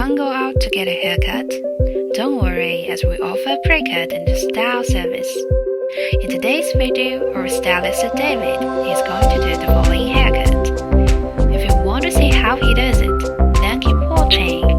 can't go out to get a haircut? Don't worry, as we offer pre-cut and style service. In today's video, our stylist David is going to do the following haircut. If you want to see how he does it, then keep watching.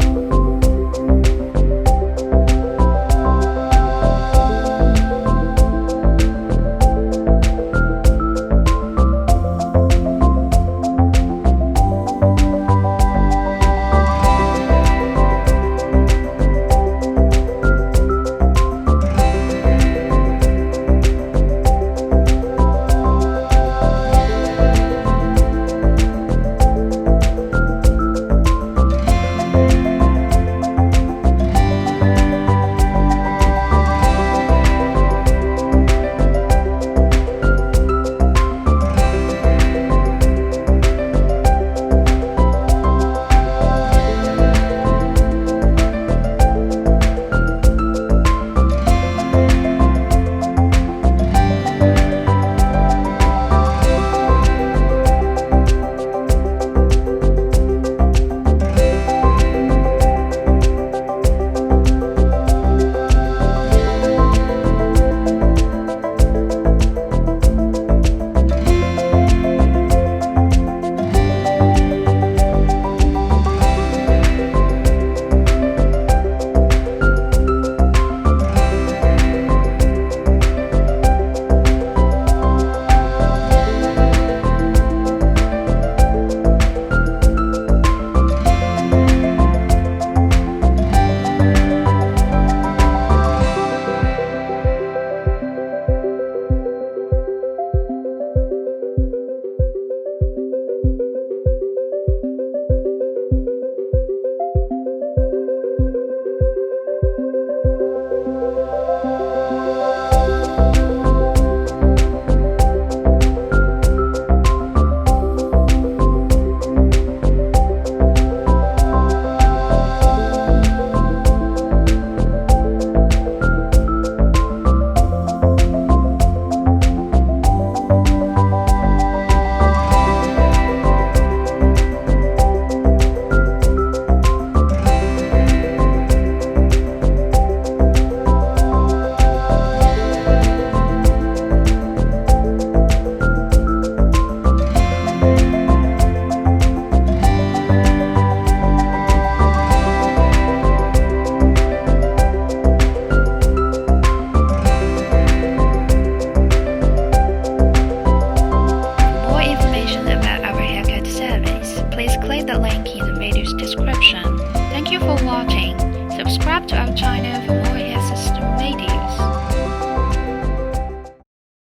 Click the link in the video's description. Thank you for watching. Subscribe to our channel for